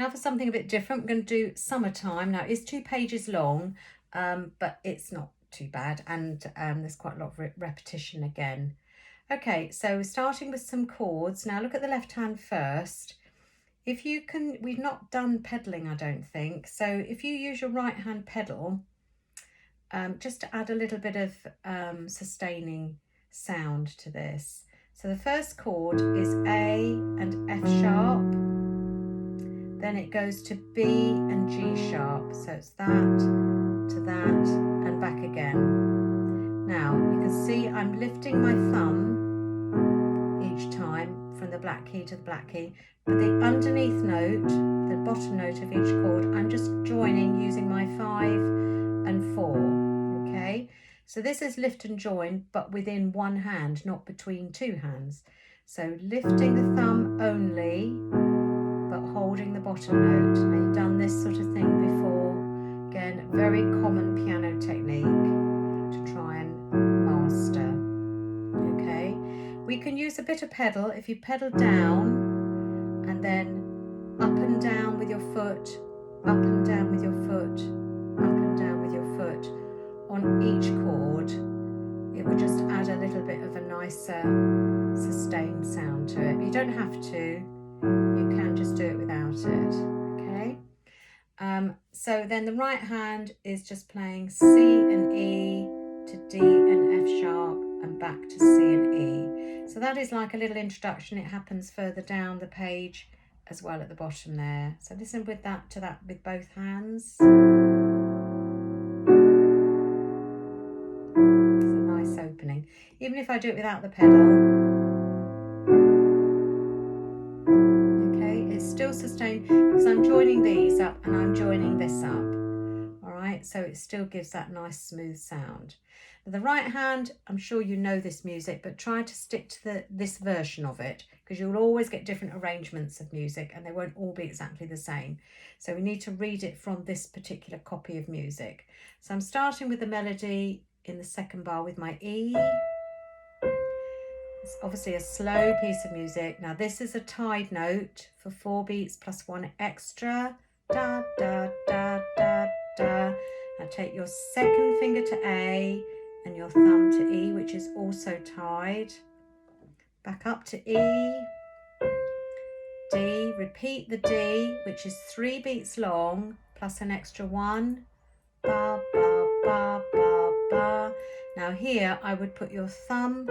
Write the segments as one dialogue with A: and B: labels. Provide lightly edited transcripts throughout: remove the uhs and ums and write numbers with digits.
A: Now for something a bit different, we're going to do Summertime. Now it's 2 pages long, but it's not too bad, and there's quite a lot of repetition again. Okay, so starting with some chords. Now look at the left hand first. If you can, we've not done pedalling, I don't think. So if you use your right hand pedal, just to add a little bit of sustaining sound to this. So the first chord is A and F sharp, then it goes to B and G sharp. So it's that to that and back again. Now you can see I'm lifting my thumb each time from the black key to the black key, but the underneath note, the bottom note of each chord, I'm just joining using my 5 and 4. Okay, so this is lift and join, but within one hand, not between two hands. So lifting the thumb only, but holding the bottom note. Now you've done this sort of thing before. Again, very common piano technique to try and master. Okay, we can use a bit of pedal. If you pedal down and then up and down with your foot, up and down with your foot, up and down with your foot on each chord, it will just add a little bit of a nicer sustained sound to it. You don't have to, you can just do it without it. Okay, so then the right hand is just playing C and E to D and F sharp and back to C and E. So that is like a little introduction. It happens further down the page as well at the bottom there. So listen with that to that with both hands. It's a nice opening. Even if I do it without the pedal, still sustained because I'm joining these up and I'm joining this up. All right, so it still gives that nice smooth sound. The right hand, I'm sure you know this music, but try to stick to this version of it, because you'll always get different arrangements of music and they won't all be exactly the same. So we need to read it from this particular copy of music. So I'm starting with the melody in the second bar with my E. It's obviously a slow piece of music. Now this is a tied note for 4 beats plus 1 extra. Da, da, da, da, da. Now take your second finger to A and your thumb to E, which is also tied. Back up to E, D, repeat the D, which is 3 beats long, plus an extra 1. Ba, ba, ba, ba, ba. Now here I would put your thumb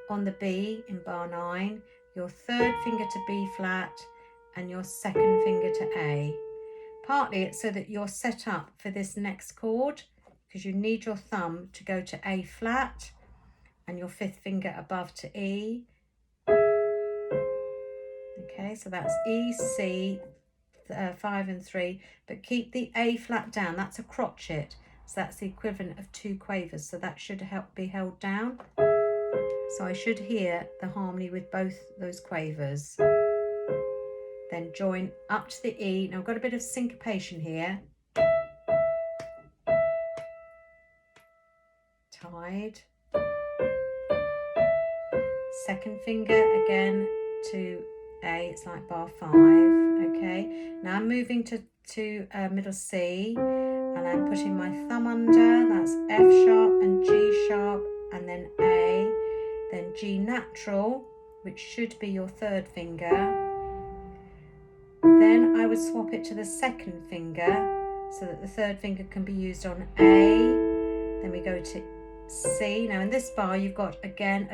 A: on the B in bar 9, your third finger to B flat and your second finger to A. Partly it's so that you're set up for this next chord, because you need your thumb to go to A flat and your 5th finger above to E. Okay, so that's E, C, 5 and 3, but keep the A flat down. That's a crotchet, so that's the equivalent of 2 quavers, so that should help be held down. So I should hear the harmony with both those quavers. Then join up to the E. Now I've got a bit of syncopation here. Tied. Second finger again to A. It's like bar 5. Okay. Now I'm moving to middle C, and I'm putting my thumb under. That's F sharp and G sharp, and then A. Then G natural, which should be your 3rd finger. Then I would swap it to the 2nd finger so that the 3rd finger can be used on A. Then we go to C. Now in this bar you've got again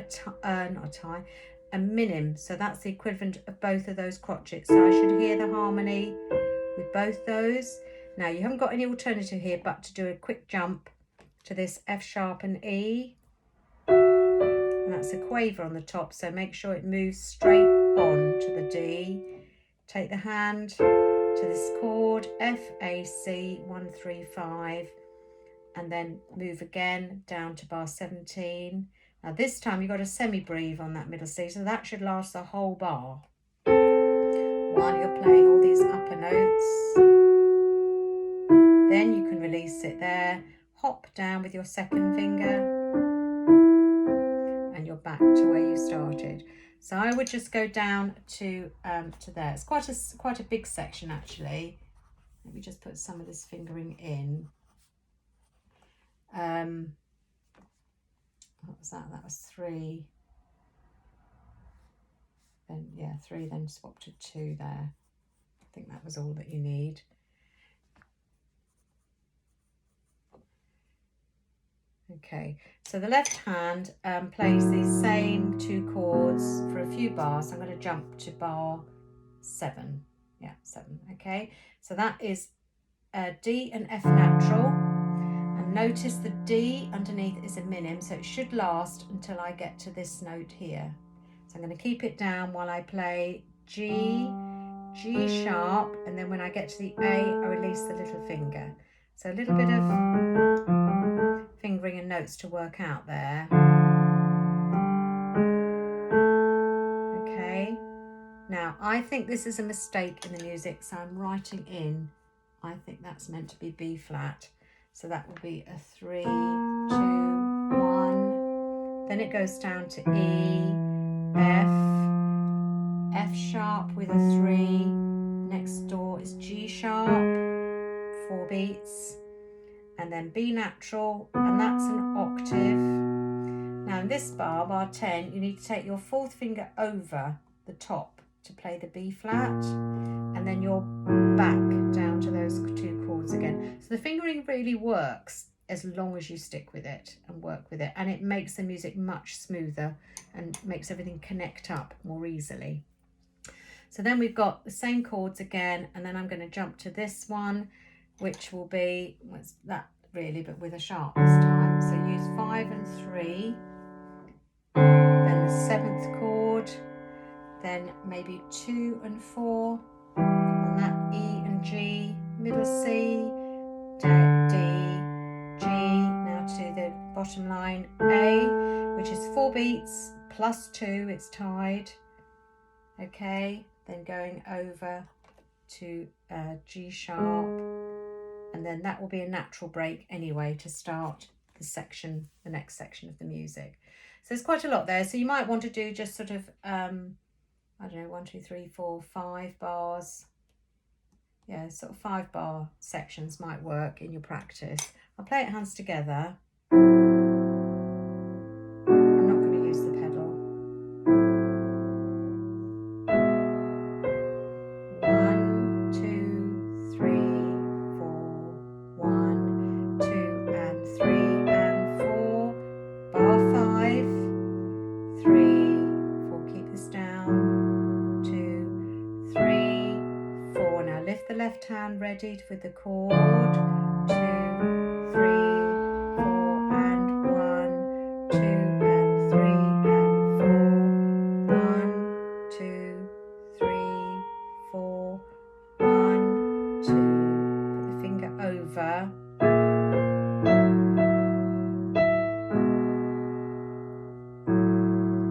A: a minim, so that's the equivalent of both of those crotchets. So I should hear the harmony with both those. Now you haven't got any alternative here but to do a quick jump to this F sharp and E. That's a quaver on the top, so make sure it moves straight on to the D. Take the hand to this chord, F, A, C, 1, 3, 5, and then move again down to bar 17. Now this time you've got a semi-breve on that middle C, so that should last the whole bar while you're playing all these upper notes. Then you can release it there, hop down with your 2nd finger, and you're back to where you started. So I would just go down to there. It's quite a big section actually. Let me just put some of this fingering in. What was that? That was 3. Then yeah, 3. Then swap to 2 there. I think that was all that you need. Okay, so the left hand plays these same 2 chords for a few bars. I'm going to jump to bar 7. Yeah, 7. Okay, so that is D and F natural. And notice the D underneath is a minim, so it should last until I get to this note here. So I'm going to keep it down while I play G, G sharp, and then when I get to the A, I release the little finger. So a little bit of fingering and notes to work out there. Okay, now I think this is a mistake in the music, so I'm writing in, I think that's meant to be B flat. So that will be a 3, 2, 1. Then it goes down to E, F sharp with a 3. Next door is G sharp, 4 beats. And then B natural, and that's an octave. Now in this bar, bar 10, you need to take your 4th finger over the top to play the B flat, and then you're back down to those 2 chords again. So the fingering really works as long as you stick with it and work with it, and it makes the music much smoother and makes everything connect up more easily. So then we've got the same chords again, and then I'm going to jump to this one, which will be, what's that really, but with a sharp this time. So use 5 and 3, then the 7th chord, then maybe 2 and 4 on that E and G, middle C, D, G, now to the bottom line A, which is 4 beats plus 2, it's tied. Okay, then going over to G sharp, and then that will be a natural break anyway to start the next section of the music. So there's quite a lot there, so you might want to do just sort of I don't know, 1, 2, 3, 4, 5 bars. Yeah, sort of 5 bar sections might work in your practice. I'll play it hands together. I'm not going to use the pedal. 1, 2, 3, 4, 1, 2 and 3 and 4, bar 5, 3, 4, keep this down, 2, 3, 4. Now lift the left hand ready with the chord, 2, 3, 4 and 1, 2 and 3 and 4, 1, 2, 3, 4, 1, 2, put the finger over,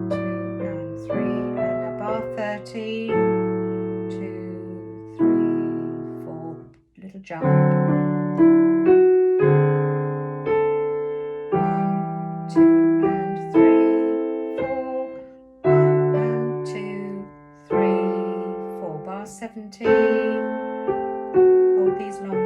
A: 2 and 3, and now bar 13, 2, 3, 4, little jump, 1, 2 and 3, 4, 1 and 2, 3, 4, bar 17, hold these long